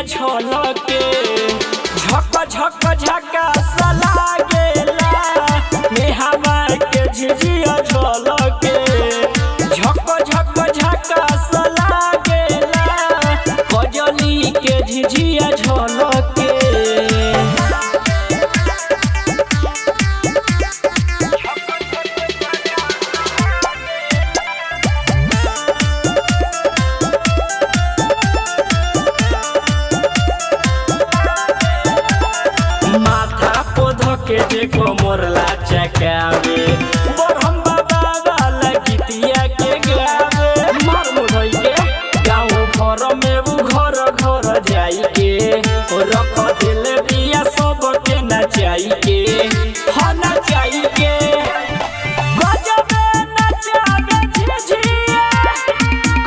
झिझिया झलके झक झक झका सलागेला नेहावा के झिझिया झलके झक झक झका सलागेला कजली के झिझिया झलके के जे कोमरला चकावे बरहम बाबा वाला गीतिया के गावे मार मुधई के गाँव घर में वो घर घर जाई के रख दिल बिया सब के नचाई के हाँ नचाई के गजबे नचावे झिझिया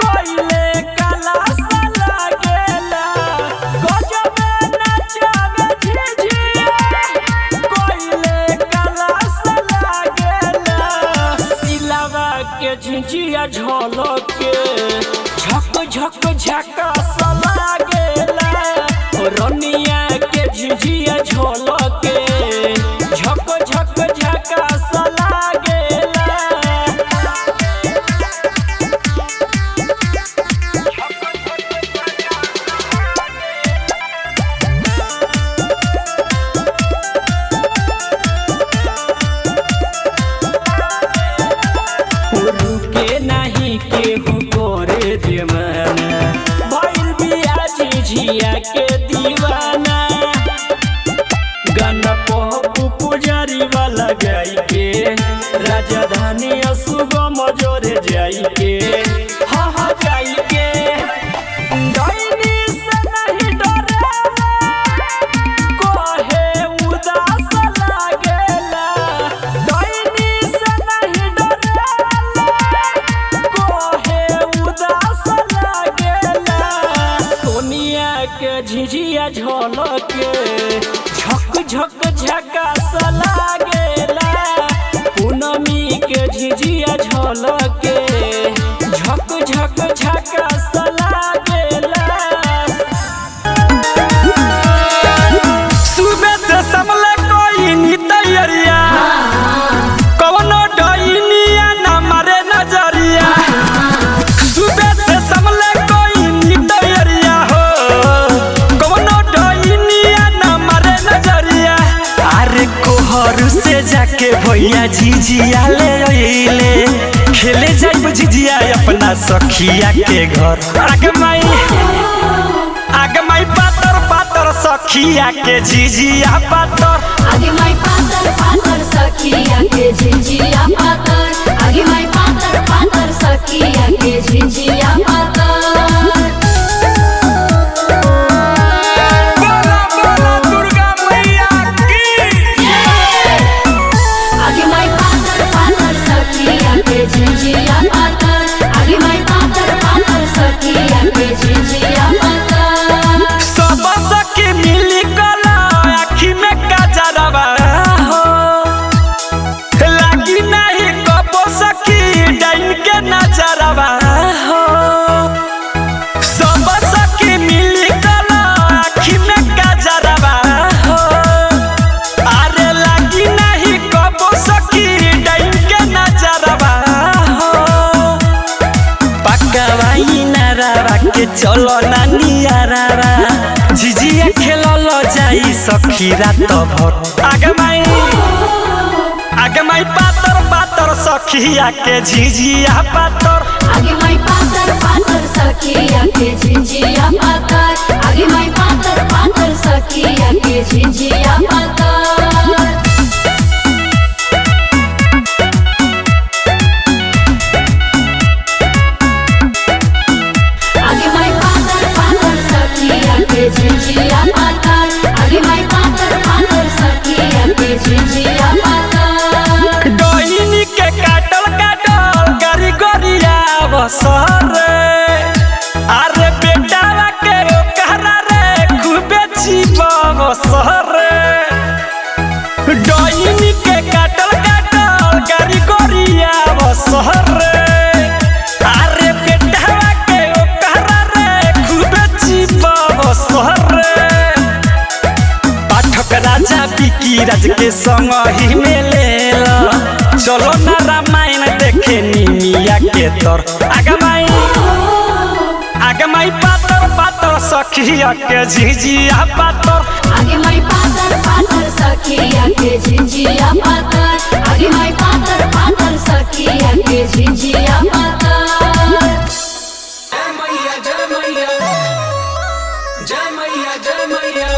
कोइले काला सला गेला गजबे नचावे झिझिया के झिझिया झलके झक झक झका सलागेला रनिया के झिझिया झलके झक झक झका सलागेला रुके नहीं केहू करे जमाना भइल बिया झिझिया के दीवाना गाना पप्पू पुजारी वाला गाई के राजधानी सुगम जोरे जाई के हाँ हाँ जाई के डैनी से नहीं डरेला कोहे उदास लागेला डैनी से नहीं डरेला कोहे उदास लागेला सोनिया के झिझिया झलके झक झक झका सलागेला पूनमी के झिझिया झलके झक झक झका सलागेला सुबह से समले कोई नी तैयारिया कवनो डइनिया ना मारे नजरिया सुबह से समले कोई नी तैयारिया हो कवनो डइनिया ना मारे नजरिया अरे कोहर से जाके भैया झिझिया ले अइले खेले जाइब झिझिया अपना सखिया के घर आगे माई पातर पातर सखिया के झिझिया पातर आगे माई पातर पातर सखिया के झिझिया पातर आगे माई पातर पातर सखिया के झिझिया पातर बोला बोला दुर्गा मैया की आगे माई पातर पातर सखिया के झिझिया पातर आगे माई पातर पातर सखिया के झिझिया पातर सब सखी मिली कला आँखी में काजरवा हो लागी नहीं कबो सखी डाइन के नजरवा हो सब सखी मिली कला आँखी में काजरवा हो अरे लागी नहीं कबो सखी डाइन के नजरवा हो पकवाई नारावा के चलो नानियारावा झिझिया खेलल जाई सखी रात भर आगे माई पातर पातर सखिया के झिझिया पातर आगे माई पातर पातर सखिया के झिझिया पातर आगे माई पातर पातर सखिया के झिझिया पातर आगे माई पातर पातर सखिया के झिझिया पातर आगे माई पातर पातर सखिया के झिझिया पातर डोइनी के काटल काटल गरी गरिया बसर अरे बेटावा के ओकरा रे खूबे जीव बसर रामायण देखे निमिया के तर आगे माई पातर पातर सखिया के झिझिया पातर आगे माई पातर पातर सखिया के झिझिया पातर आगे माई पातर पातर सखिया के झिझिया पातर जय मैया जय मैया जय मैया जय मैया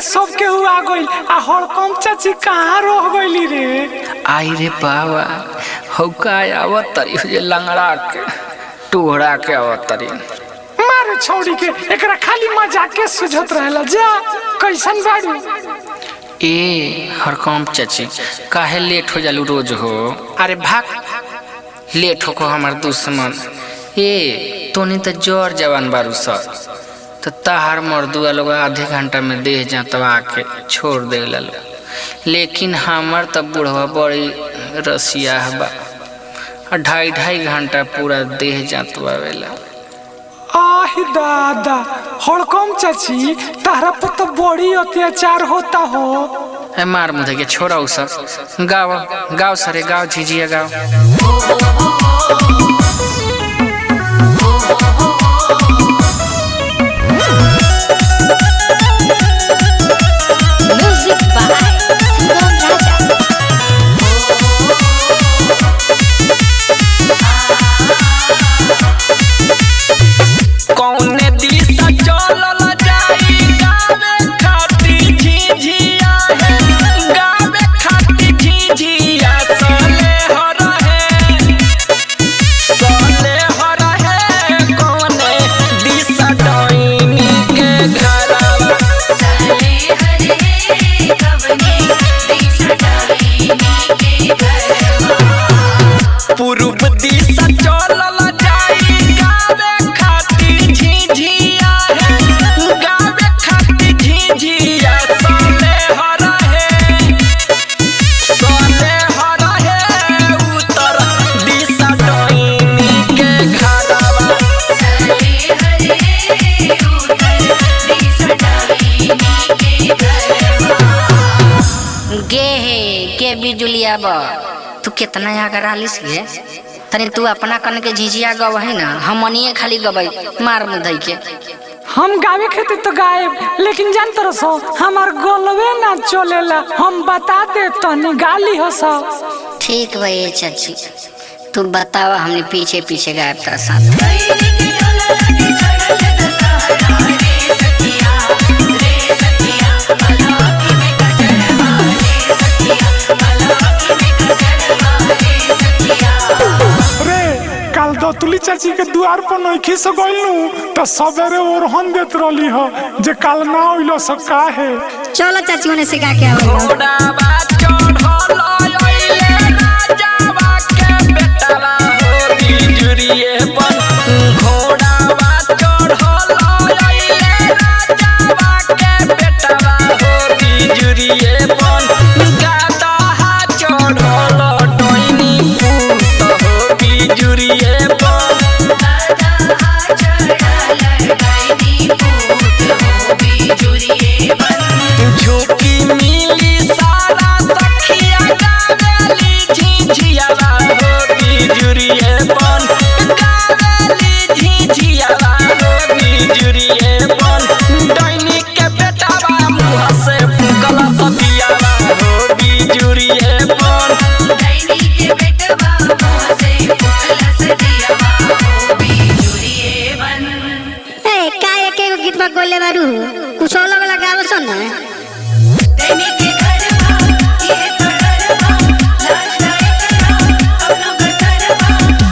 सबके हुआ गइल आ हड़कम चाची कहाँ रह गइली रे। आई रे बाबा हौका आवत तरी जे लंगड़ा के टोहरा के आवत तरी। मारे छौड़ी के एकरा खाली मजाक के सुझत रहला जा कैसन बाड़ू। ए हड़कम चाची काहे लेट हो जालू रोज हो। अरे भाग लेट हो को हमार दुश्मन। ए तोनी तो जोर जवान बारू सर तो तहार मर्दुआ लोग आधे घंटा में देह जतवा के छोड़ देला लो, लेकिन हमार तो बुढ़वा बड़ी रसिया बा 2.5 घंटा पूरा देह जतवावेला। आही दादा हड़कम चाची तारा पर तो बड़ी अत्याचार होता हो। मार मुझे के छोड़ा उ सब गाओ गाओ सरे गाओ झिझिया गाओ। म्यूजिक बाय सुगम राजा। कौने दिशा चलल जाई गावे खाती झिझिया है, गावे खाती झिझिया चले हो रहे। बिजुलिया बा तू कितना आगर आलिस गे तनी तू अपना कन के झिझिया गवही ना हमनिए खाली गवई मार मुधई के। हम गावे खातिर तो गायब, लेकिन जान तरसो हमार गोलवे ना चलेला। हम बता दे तनी गाली हसो। ठीक बा ये चाची तू बतावा हमने पीछे पीछे गायब तेरा साथ। काल दतुली चाची के द्वार पर नइखे से गइलू त सबेरे ओरहन देत रहली ह जे काल ना होइलो स काहे। चलो चाची उन्हें सिखा के आओ। झूठी मिली सारा सखिया गावेली झिझियावा हो बिजुरिए बन गावेली झिझियावा हो बिजुरिए बन डैनी के बेटावा मुँह से फूकल सतियावा हो बिजुरिए बन डैनी के बेटवा मुँह से फूकल सतियावा हो बिजुरिए बन। ए का एक एक गीत में गोले बारू कुछ अलग अलग गावो सुन ना। डैनी के घरवा ये तो घरवा लाज अपना घरवा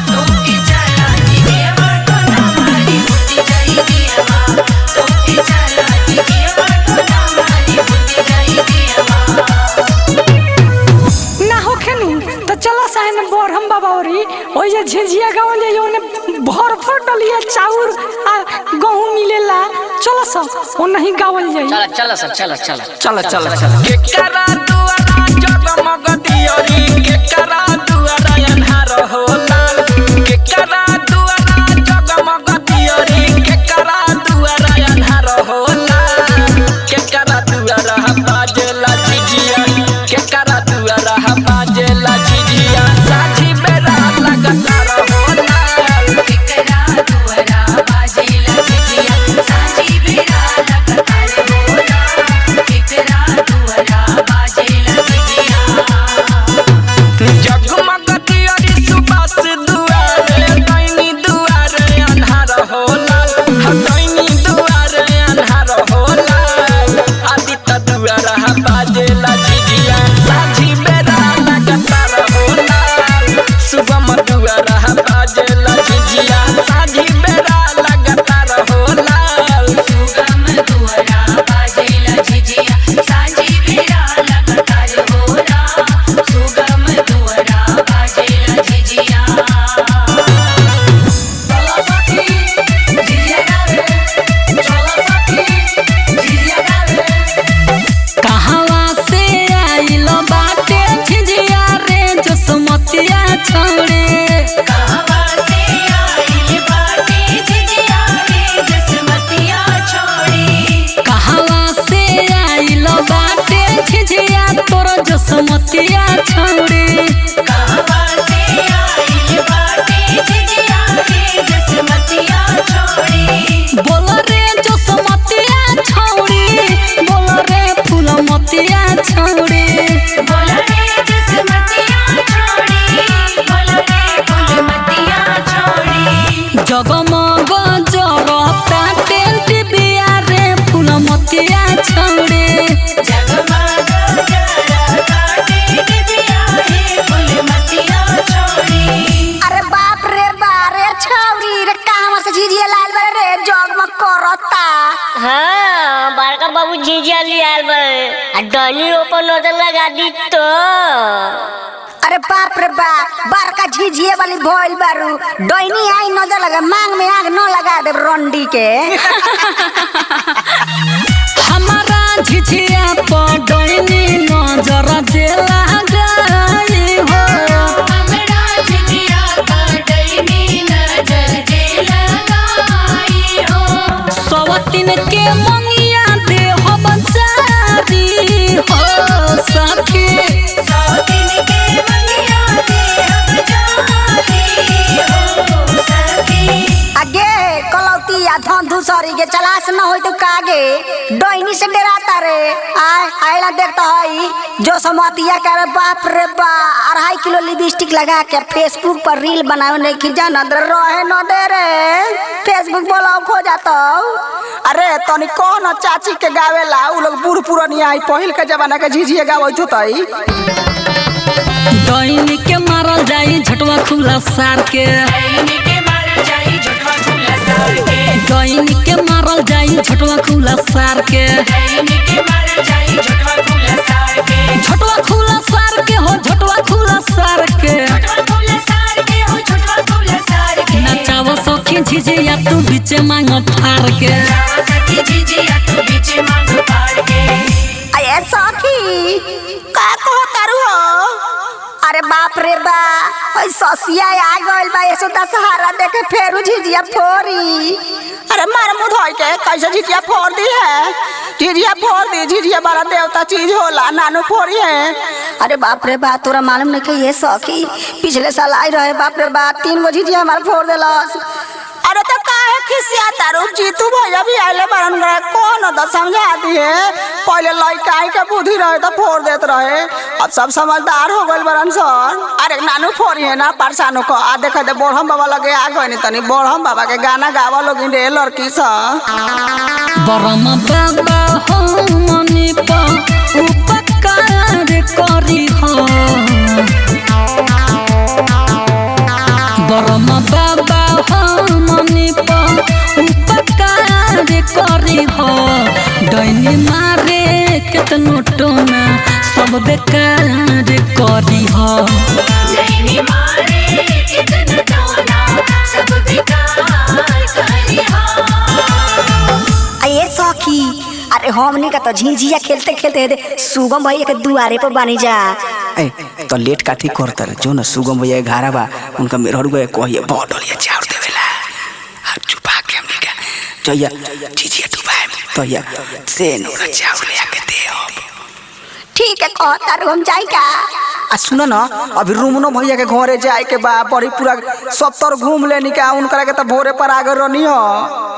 तो के चला ये बाटो ना मारी बुद्धि जाई दियावा तो के चला ये बाटो ना मारी बुद्धि जाई दियावा। ना होखेनु तो चलो साइन बोरहम बाबावरी ओइ जे झिझिया गावल जे ओने भर भर डलिया चाउर आ गहूं मिलेला। चलो सब ओ नहीं गावल जाई। चलो सर चलो चलो चलो चलो चलो केकरा दुआरा जगमग दियरी केकरा दुआरा अन्हार होला केकरा दुआरा जगमग दियरी केकरा दुआरा अन्हार होला केकरा दुआरा बाजेला झिझिया केकरा दुआरा बाजेला झिझिया साझी बेरा लगातार होला केकरा दुआरा बाजेला झिझिया साझी बेरा लगातार होला केकरा दुआरा बाजेला झिझिया। जगमग दियरी सुबास दुआरे दैनी दुआरे अन्हार होला दैनी दुआरे अन्हार होला आदित्य दुआरा बाजेला झिझिया साझी बेरा लगातार होला सुगम दुआरा बाजेला झिझिया साझी बेरा लगातार होला सुगम दुआरा बाजेला झिझिया साझी बेरा लगातार होला सुगम दुआरा बाजेला झिझिया। चलो सखी झिझिया गावे चलो सखी झिझिया गावे। कहवा से आइल बाटे झिझिया रे जसमतिया छोड़े। कहवा से आइल बाटे झिझिया रे जसमतिया छोड़ी। कहवा से आइल बाटे झिझिया तोर जसमतिया छोड़े। कहवा से आइल बाटे झिझिया रे जसमतिया छोड़ी। बोल रे जसमतिया छोड़ी बोल रे फूलमतिया छोड़ी। बोल रे जसमतिया छोड़ी बोल रे फूलमतिया छोड़ी। जगमग जगता टेंट बिया रे फूलमतिया छोड़े। जगमग जगता टेंट बिया रे फूलमतिया छोड़ी। अरे बाप रे बारे छौरी रे कहवा से झिझिया लाल बरे रे जगमग करता। हाँ बड़का बाबू झिझिया लियाल बड़े आ डनी ऊपर नजर लगा दी तो। अरे बाप रे बाप बड़का झिझिया वाली भइल बारू डैनी आई नजर लगा मांग में आग न लगा दे रंडी के। हमारा झिझिया पर डैनी नजर जे लगाई हो। हमरा झिझिया पर डैनी नजर जे लगाई हो। सवतिन के मंगिया दे हो बचारी हो सखी। सौती आइला देखता है जो समतिया करे बाप रे बा 2.5 किलो लिपस्टिक लगा के फेसबुक पर रील बनावे नहीं कि जाना रहे न दे रे फेसबुक बोलाओ खो जाता। अरे तनी कौन चाची के गावेला उ लोग बूढ़ पुरानिया आई पहिल के जमाना के झिझिया गावत होतई। डैनी के मारल जाई झटवा खुला सार के डैनी के मारल जाई झटवा खुला सार के झटवा खुला सार के हो झटवा खुला सार के नचाव सखी झिझिया तू बीचे मांग फार के अये सखी का कहो तारू हो। अरे बाप रे बा ओइ ससिया आ गइल बा ऐसो दशहरा देखे फेरू झिझिया फोरी। अरे मार मुधोई के कैसे झिझिया फोड़ दी है। झिझिया फोड़ दी झिझिया बड़ा देवता चीज होला नानू फोड़ी है। अरे बाप रे बा तोरा मालूम नहीं कि ये सखी पिछले साल आई रहे बाप रे बा 3 गो झिझिया हमार फोड़ देलस। अरे तो काहे खिसिया तारू जीतू भैया भी आइले बारन गए कौन तो समझा दिए पहले लइका के बुद्धि रहे तो फोड़ देत रहे अब सब समझदार हो गइल बरन सन। अरे नानू फोड़ी है ना परसानो को आ देखे दे बोरहम बाबा लगे आ गइनी तनी बोरहम बाबा के गाना गावा लोगिन रे लड़की सा बरम बाबा हमनी प उपकार करी हो बरम बाबा हमनी प उपकार करी हो डैनी मारे केतनो टोना सब बेकार करी हो डैनी मारे केतनो टोना सब बेकार करी हो। अये सखी अरे हमनी का तो झिझिया खेलते खेलते सुगम भैया के दुआरे पर बानी जा। ए तो लेट काठी करतर जो न सुगम भैया घारा बा उनका मेहर गए कहिए बहुत डलिया चाउर देवेला अब चुपा के हमनी का जइया झिझिया डुबाए तो या से नोरा चाउर ले के दे अब। ठीक है कहता रू हम जाई का। आ सुनो ना अभी रूमनो भैया के घरे जाए के बा बड़ी पूरा 70 घूम लेनी का उनकरा के तो भोरे पर आगे रहनी हो।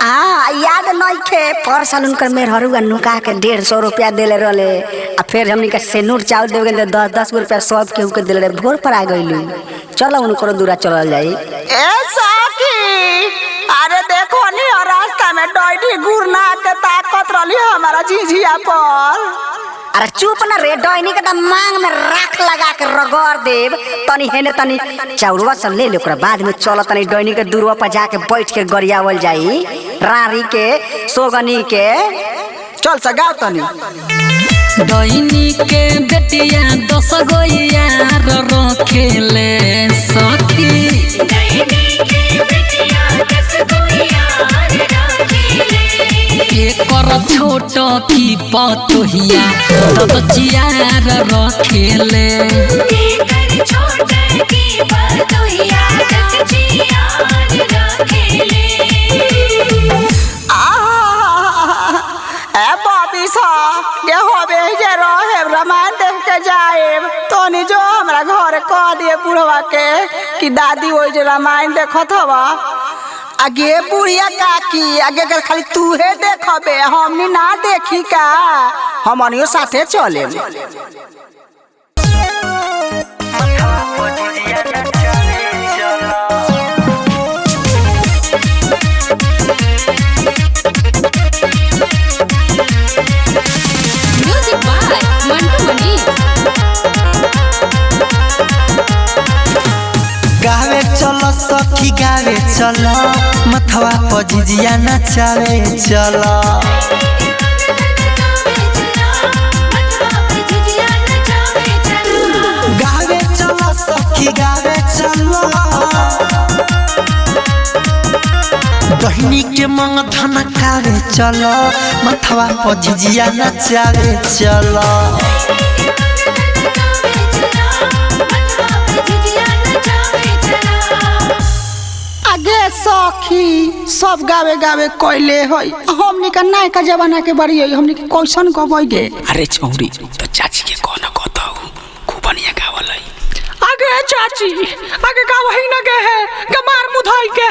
हाँ याद नहीं थे पर साल उनकर मेहरुआ नुका के 150 रुपया देले रहले आ फिर हमनी का सेनूर चावल देवे के 10 रुपया सब केहू के देले भोर पर आ गइलू। चलो उनको दूरा चलल जाई। ए साकी अरे देखो नी रास्ता में डॉइडी गुरना के ताकत रहली हमारा झिझिया पर। अरे चुप न रे डैनी के मांग में राख लगा के रगड़ देव तनी हेने तनी चाउरवा सब ले ले ओकरा बाद में चल तनी डैनी के दूरवा पर जाके बैठ के गरियावल जाई रारी के सोगनी के चल सा गाओ तनी। डैनी के बेटिया 10 गो यार रखेले सखी डैनी के बेटिया 10 गो यार रखेले एकर छोट की पतोहिया ददचियार रखेले एकर छोट की पतोहिया ददचियार रखेले। ए बाबी सा ये होबे जे रहे रामायण देख के जाए तोनी जो हमरा घर कह दिए बुढ़वा के कि दादी ओइ जे रामायण देखत हवा आगे बुढ़िया काकी आगे कर खाली तूहे देखबे हमनी ना देखी का हमनियो साथे चले। म्यूजिक बाय मंटू मनी। गावे चलो सखी गावे चलो मथवा पर झिझिया नचावे चलो गावे चलो सखी गावे चलो दहिनी के मंग धन कावे चलो मथवा पर झिझिया नचावे चलो। आगे सखी सब गावे गावे कोइले होई हमनी का नाय का जमाना के बड़ी होई हमनी के कैसन गबई गे। अरे छौरी तो चाची के कोना कहताऊ खूब बढ़िया गावलई। आगे आगे चाची आगे का वही न गे है गमार मुधाई के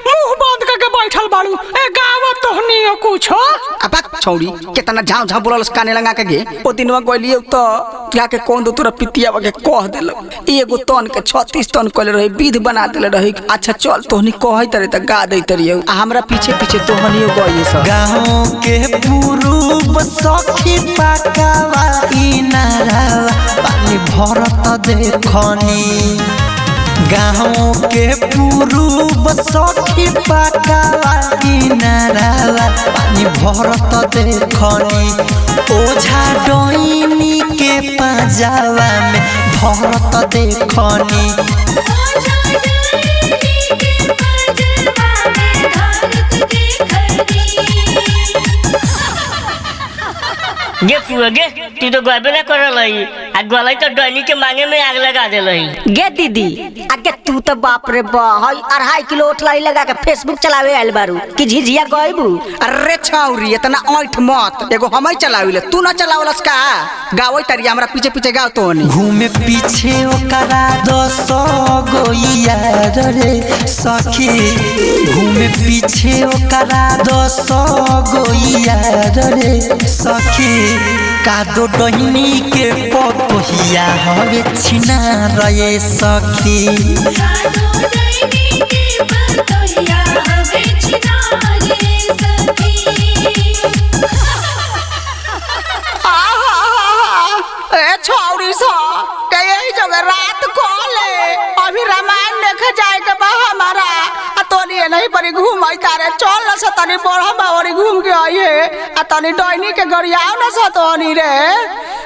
मुंह बंद करके बैठल बाड़ू ए गाव तोहनी कुछ हो अब छौड़ी कितना झाव झाव बोलल काने लगा के गे ओ दिनवा गइलिए तो जाके कौन दो तोरा पितिया के कह देल एगो तन के 36 तन कइले रही विध बना देले रही। अच्छा चल तोहनी कहै तरे त गा दै तरिए हमरा पीछे पीछे तोहनियो गइए सब गाँव के पूर्व सखी पाकावा इनारावा पानी भरत देखनी गाँव के पूर्व सखी पाकावा इनारावा पानी भरत देखनी ओझा डोइनी के पाजावा में भरत देखनी गे पुआ गे तू तो गबे ना करल हई आ गलई तो डैनी के मांगे में आग लगा देल हई। गे दीदी आगे तू तो बाप रे बा हई 2.5 किलो ओठलाई लगा के फेसबुक चलावे आइल बारू कि झिझिया गइबू। अरे छौरी इतना ऐठ मत एगो हमई चलाविले तू ना चलावलस का गावई तरिया हमरा पीछे पीछे गाव तोहनी घूमे पीछे ओकरा 10 गो यार रे सखी घूमे पीछे ओकरा 10 गो यार रे सखी कादो डहिनी के पतोहिया हवे छिना रे सखी कादो डहिनी के पतोहिया हवे छिना रे सखी। ए छौरी सा के यही जगह रात को ले अभी रामायण देखे जाए के बा हमारा आ तोनी नहीं परी घूमई तारे चल न से तनी बड़ा बावरी घूम के आई है आ तनी डैनी के गरियाव न से तोनी रे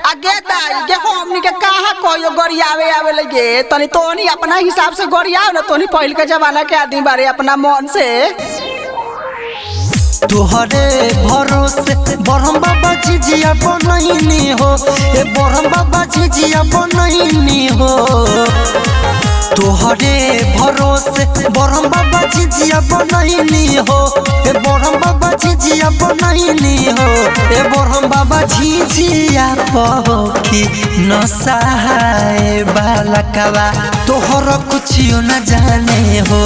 आ गे दाई गे हमनी के कहां कोई गरियावे आवे लगे तनी तोनी अपना हिसाब से गरियाव न तोनी पहल के जमाना के आदमी बारे अपना मन से तोहरे भरोसे बरहम बाबा झिझिया बनैनी हो ए बरहम बाबा झिझिया बनैनी हो तोहरे भरोसे बरहम बाबा झिझिया बनैनी हो ए बरहम बाबा झिझिया बनैनी हो ए बरहम बाबा झिझिया पखी न सहाय बालकवा तोहर कुछियो न जाने हो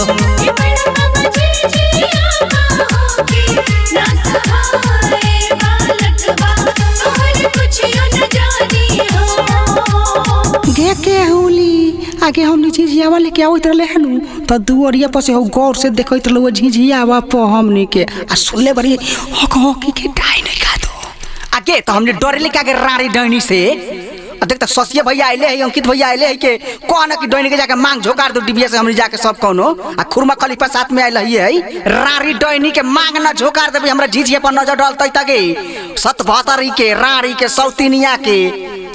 गे के होली आगे हमनी झिझियावा लेके आवत रहले हनु त दुवरिया पर से हो गौर से देखैत रहलो झिझियावा प हमनी के आ सुनले बड़ी हक के डाई नहीं का दो आगे तो हमने डरे लेके आगे रारी डैनी से देख तक ससिया भैया आइले है अंकित भैया आइले है के कहना कि डैनी के जाके मांग झोकार दो डिबिया से हमने जाके सब कोनो आ खुरमा खलीफा साथ में आइल है रारी डैनी के मांग ना झोकार देबी हमरा झिझिया पर नजर डालतै तगे सत भतरी के रारी के सौतीनिया के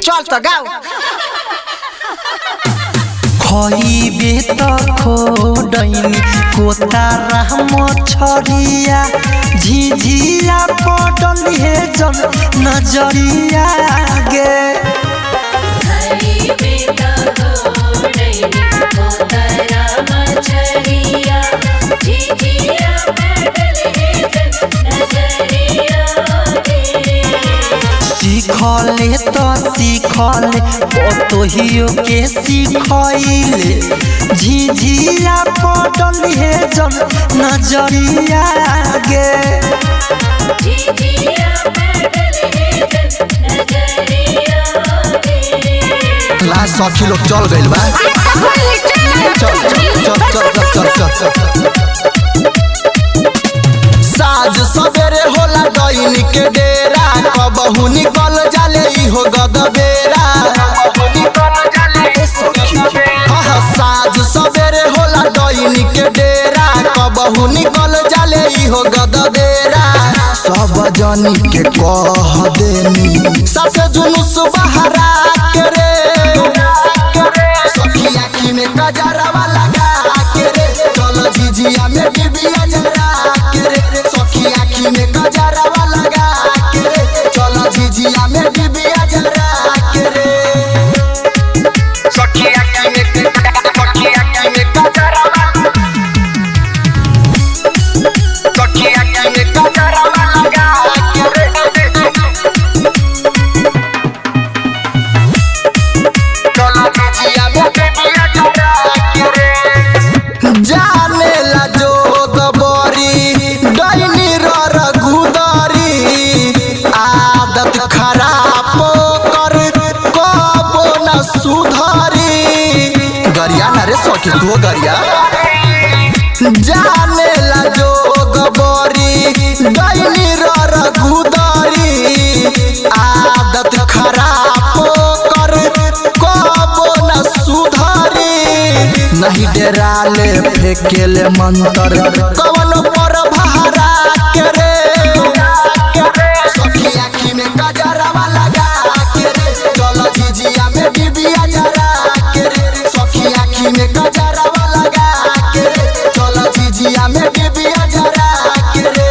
चल त गाओ खइबे त खोडैनी कोता राम छरिया झिझिया पडल हे जल नजरिया गे खइबे त खोडैनी कोता राम छरिया झिझिया पडल हे जल नजरिया गे सीखले तो सीखले पतोहियो के सीखैले झिझिया पडल हे जल नजरिया गे झिझिया पडल हे जल नजरिया गे ला सखी लोग चल गइल बा चल चल चल चल चल चल साज सवेरे होला डैनी के डेरा कबहू निकल जाले इहो गदबेरा साज सवेरे होला डैनी के डेरा कबहू निकल जाले इहो गदबेरा सब जनी के कह देनी सबसे जुलूस बहरा के रे सखी आँखी में कजरवा लगा के रे चल झिझिया में डिबिया जरा के रे सखी आँखी में कजरवा लगा के रे चल झिझिया में डिबिया जरा के रे सखी आँखी में कजरवा सखी आँखी में कजरवा लगा के रे सखी तू गरिया जाने ला जोग बरी गईनी रघुदरी आदत खराब कर कबो न सुधरी नहीं डराले फेकेले मंत्र कवन पर भारा के रे सखी आँखी में गजरवा लगा के रे चल झिझिया में डिबिया जरा के रे सखी आँखी में गजरवा लगा के रे चल झिझिया में डिबिया जरा के रे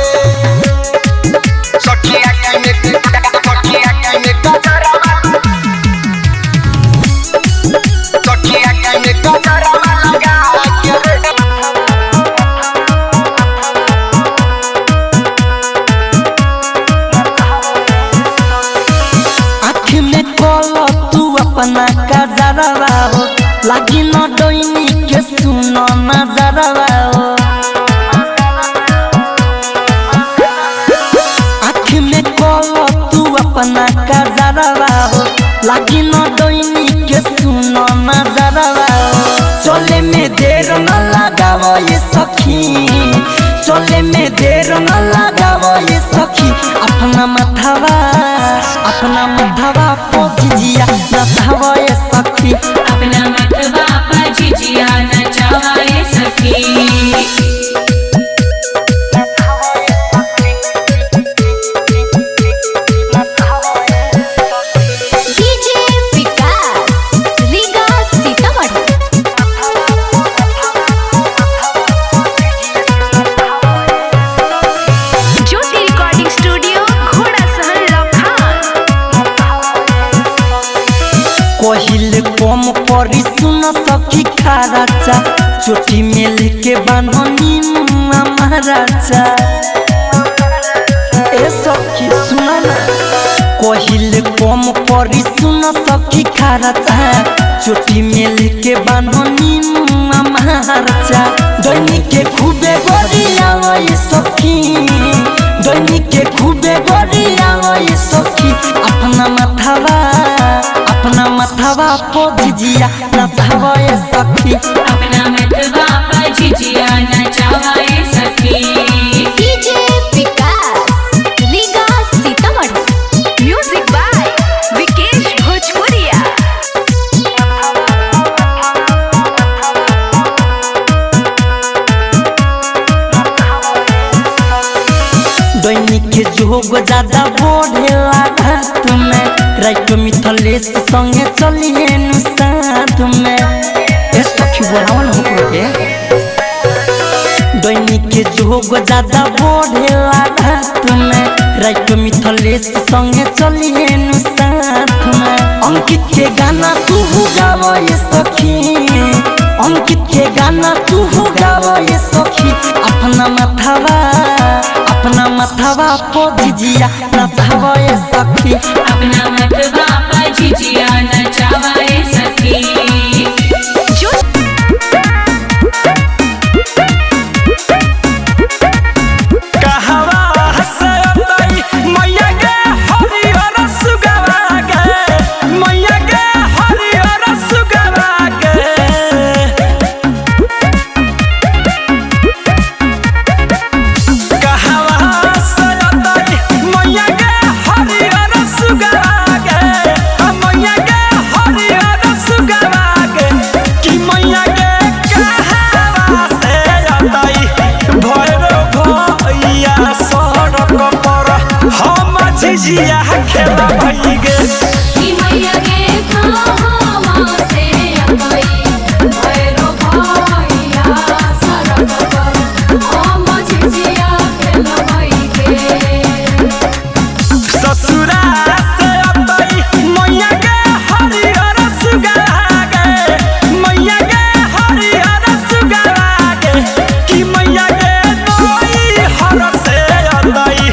सखी आँखी में गजरवा सखी आँखी में गजरवा लगा के रे अपना का जरवा हो लागी न डोइनी के सुनो न जरवा हो आँख में कोलो तू अपना का जरवा हो लागी न डोइनी के सुनो न जरवा हो चले में देर न लगावो ये सखी चले में देर न लगावो ये सखी अपना मथवा पोजिया नचावा ये सखी अपना मथवा पोजिया नचावा ये सखी कोहिल कम परी सुन सखी खाराचा चोटी में लेके बान्हनी महाराजा ए सखी सुना ना कोहिल कम परी सुन सखी खाराचा चोटी में लेके बान्हनी महाराजा दैनिक के खूबे गोरिया ये सखी दैनिक के खूबे गोरिया ये सखी अपना मथवा पोजिया नचावा ये सखी अपना मथवा पोजिया नचावा ये सखी डीजे विकास लीगा सीतामढ़ी म्यूजिक बाय विकेश भोजपुरिया दैनिक के जोग ज्यादा बढ़ेला घाट में राइट मिथलेश संगे चलिए साथ में ए सखी बोलावन हो के दैनिक के जोग ज्यादा बढ़ेला घाट में राइट मिथलेश संगे चलिए साथ में अंकित के गाना तू गावा ये सखी अंकित के गाना तू गावा ये सखी अपना मथवा पोजिया नचावा ये सखी अपना मथवा पोजिया नचावा ये सखी झिझिया खेला भई गे की मैया के खावा से अबई भैरो भैया सरग पर हम झिझिया खेला भई गे ससुरा से अबई मैया के हरियर सुगा गे मैया के हरियर सुगा गे की मैया के नई हर से अबई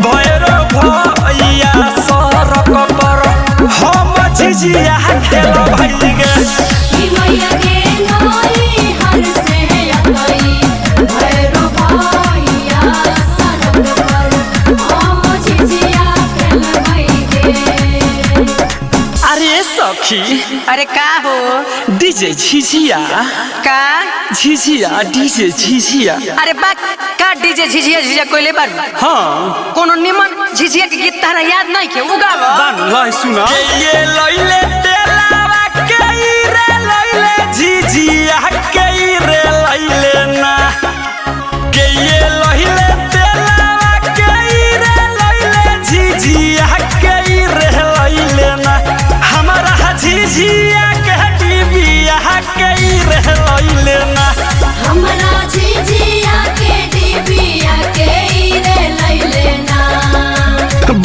भैरो भैया सरक पर हम झिझिया खेला भई गे की मैया के नई हर से अबई भैरो भैया सरग पर हम झिझिया खेला भई गे अरे सखी अरे का हो डीजे झिझिया का झिझिया डीजे झिझिया अरे बा का डीजे झिझिया झिझिया कोइले बारू हाँ कोनो निमन झिझिया के गीत तारा याद नहीं के उगाव बान लाई सुना ये लइले तेलावा के रे लइले झिझिया के रे लइले ना के ये लइले तेलावा के रे लइले झिझिया के रे लइले ना हमारा झिझिया के डिबिया के रे लइले ना हमरा झिझिया के डिबिया के रे लइले ना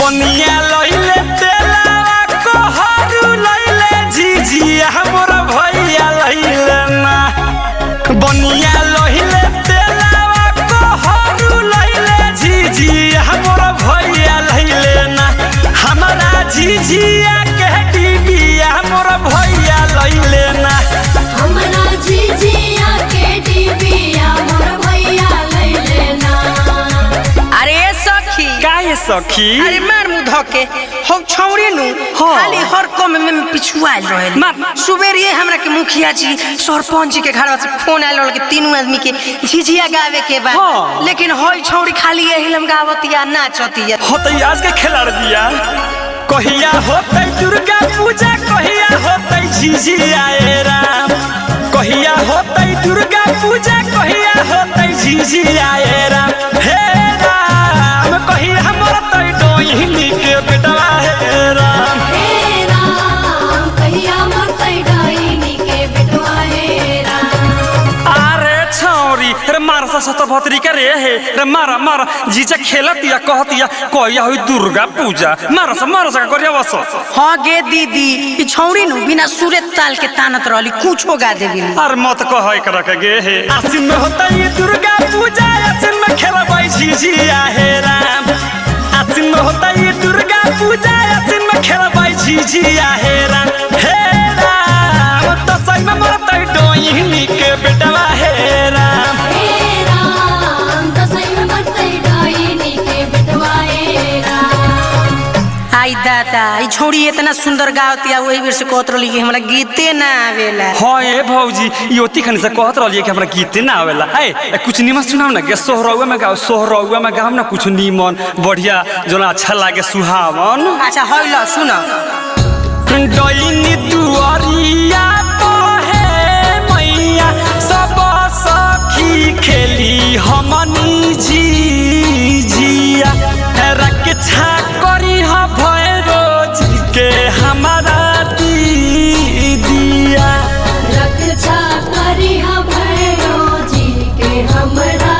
बनिया लइले तेलावा को हरू लइले झिझिया मोरा भैया लइले ना बनिया लइले तेलावा को हरू लइले झिझिया मोरा भैया लइले ना हमारा झिझिया के डिबिया मोरा भैया लइले ना हमरा झिझिया के डिबिया मोर भैया लइले ना अरे सखी का ये सखी अरे मार मुंह धके हो छौरी नु खाली हर कम में पिछुआल रहे सुबेरिए हमरा के मुखिया जी सरपंच जी के घर से फोन आइल रहल के तीनों आदमी के झिझिया गावे के बा लेकिन होई छौरी खाली यही लम गावतिया नाचतिया होतै आज के खिलाड़ दिया कहिया होतै दुर्गा पूजा कहिया होतै झिझिया ए राम कहिया होतै दुर्गा पूजा कहिया होतै झिझिया ए राम हे राम कहिया हमर तै डोहिनी के बेटवा हे राम कहिया मोर तै डाइनी के बेटवा हे राम अरे छौरी रे मारसा सतभत्री के रे हे रे मारा मारा जीजा खेलतिया कहतिया कहिया होई दुर्गा पूजा मारसा मारसा करिया बस हां गे दीदी ई छौरी नु बिना सुरे ताल के तानत रहली कुछो गा देबी अरे मत कह कर के गे हे आसिन में होता ये दुर्गा पूजा आसिन में खेलबै झिझिया हे राम आसिन में होता ये दुर्गा पूजा आसिन में खेलबै झिझिया हे राम तो सही में मरतै डोहिनी के बेटवा हे राम तो सही में मरतै डाइनी के बेटवा हे राम आई दादा ई छौरी इतना सुंदर गावतिया ओही बेर से कहत रहली कि हमरा गीते ना आवेला हां ए भौजी योती खनी से कहत रहली कि हमरा गीते ना आवेला ए कुछ निमन सुनाओ ना गे सोहरौआ में गाओ सोहरौआ में गाओ ना कुछ निमन बढ़िया जोना अच्छा लागे सुहावन अच्छा होइल सुन डोइनी दुआरिया पहे मैया सब सखी खेली हमनी झिझिया रक्षा करी ह भैरोज के हमारा दीदिया रक्षा करी ह भैरोजी के हमरा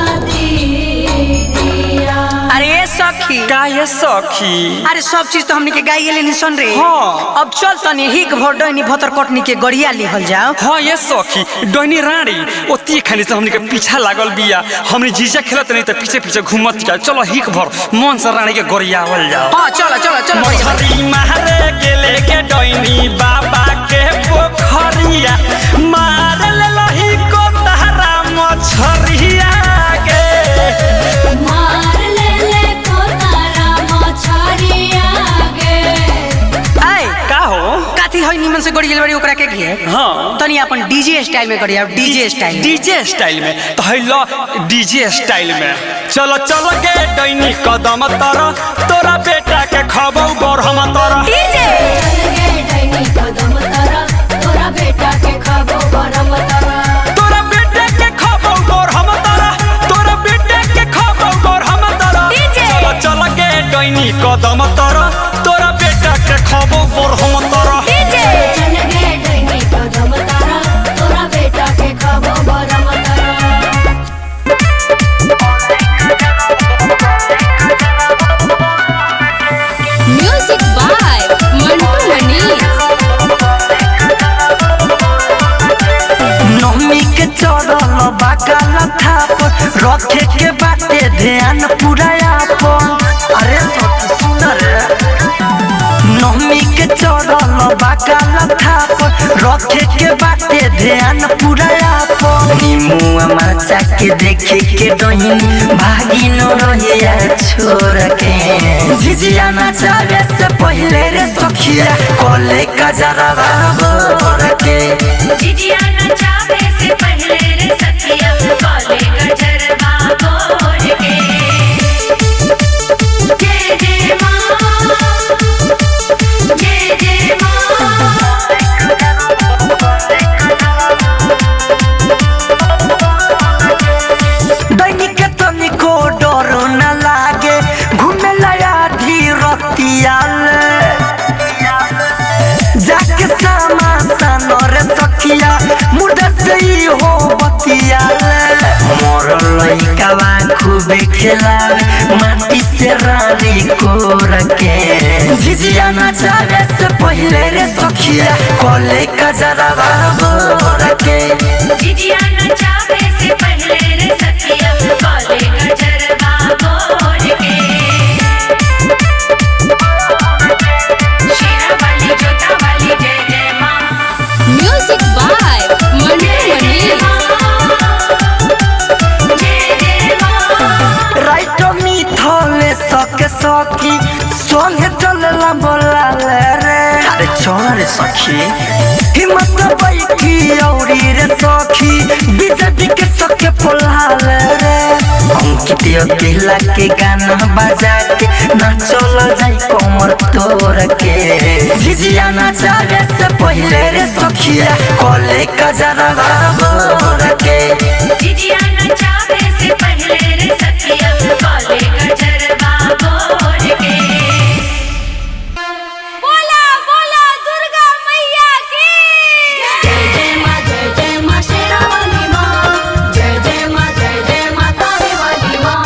दीदिया अरे सखी का ये सखी अरे सब चीज तो हमनी के गाइए लेनी सुन रे हाँ। अब चल तनी हिक भर डैनी भतर कटनी के गड़िया लिहल जाओ हाँ ये सखी डोनी रानी ओती खानी से हमनी के पीछा लागल बिया हमनी झिझिया खेलत नहीं त पीछे पीछे घूमत जा चलो हिक भर मन से रानी के गरियावल जाओ हां चलो चलो चलो मछरी मारे गेले के डोनी बाबा के पोखरिया मार ले लही को तारा मछरिया गे मार ले को तारा मछरिया गे आय का हो काथी होई निमन से गड़िया बड़ी ओकरा के घे हां तनी अपन डीजे स्टाइल में गड़िया डीजे स्टाइल में तो हैलो डीजे स्टाइल में चलो चलो गे डैनी कदम तर तोरा बेटा के खबौ बर हम तर डीजे चल गे डाइनी कदम तारा तोरा बेटा के खाबो गरम तारा तोरा बेटा के खबौ बर हम तर तोरा बेटा के खबौ बर हम तर चलो चलो गे डैनी कदम तर तोरा बेटा के खबौ बर हम तर चल गे डाइनी कदम तारा तोरा बेटा के खाबो गरम तारा म्यूजिक बाय मंटू मनी नवमी के चढ़ल बाकाल थाप रखे के बाटे ध्यान पूरा आपन अरे सुन रे नवमी के चढ़ल बाकाल थाप रखे के बाटे ध्यान पूरा आपन मुआ माचा के देखे के डोहिनी भागी न रहिया छोड़ के झिझिया नचावे से पहले रे सखिया कोले का जरा बोर के झिझिया नचावे से पहले रे सखिया कोले का जरा बोर के जय जय मां जय जय दैनिक तनिको डर न लागे घूमे लया धीरतियाल जाके सामा सनर सखिया मुर्दा से ही हो बतियाल मोर लइकावा खूबे खेलावे माटी से रानी को रखे झिझिया नचावे से पहले रे सखिया कोले का जरा बोर के झिझिया नचावे से पहले रे सखिया कोले का जरा बोर के शेरा वाली जोता वाली जय जय मां music by Mantu Mani write मिथले सके सखी संगे चलला बोला रे अरे छोड़ रे सखी हिम्मत बैठी औरी रे सखी बीजेपी के सके पोलाल रे अंकितियो दिला के गाना बजा के नाचल जाई कमर तोड़ के झिझिया नचावे से पहले रे सखिया कोले का जरा बोर के झिझिया नचावे से पहले रे सखिया कोले का जरा बोर के बोला बोला दुर्गा मैया की जय जय मां शेरा वाली मां जय मां तारे वाली मां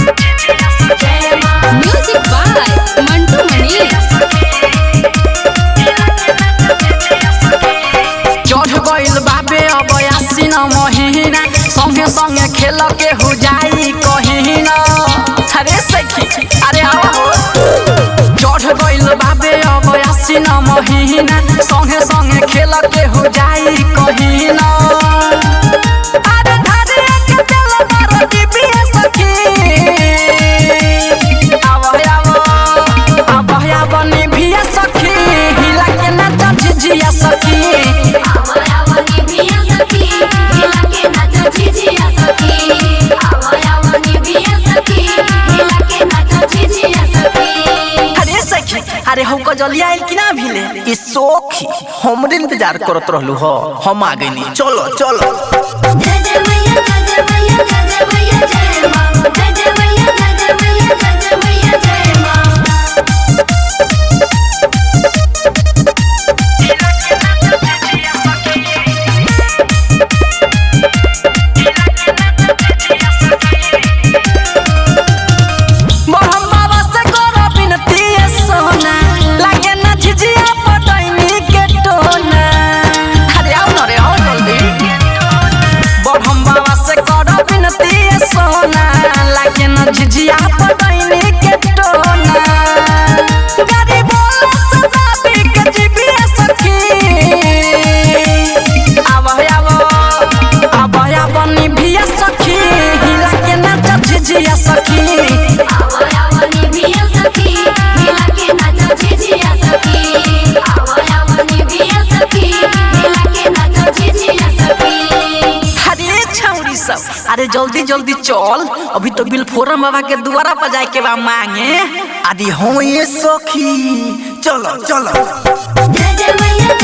जय मां म्यूजिक बाय मंटू मनी चढ़ गइल बाबे अब आसीन महीना संगे संगे खेल के हो जाई कहीना अरे सखी अरे आओ चढ़ गइल बाबे अब आसीन महीना संगे संगे खेल के हो जाई कहीना अरे धारे के चल मारो दीदी सखी अब निभिया सखी हिला के नाचा झिझिया सखी अरे हम कजलिया आइल कि ना भिले ई सोखी हमरे इंतजार करत रहलू हो हम आ गइनी चलो चलो जय जय मैया जय मैया जय मैया जय मां जय मैया जय मैया जय मैया जय मां झिझिया पटैनी के टोना गाड़ी बोला सजाबी के जीबिया सखी अब निभिया सखी हिला के नाचा झिझिया सखी निभिया सखी हिला के नाचा झिझिया सखी निभिया सखी हिला के नाचा झिझिया सखी अरे छौरी सब अरे जल्दी जल्दी चल अभी तो बिलफोरम बाबा के द्वारा पर जाए के बा मांगे आदि हो ये सखी चलो चलो जय जय मैया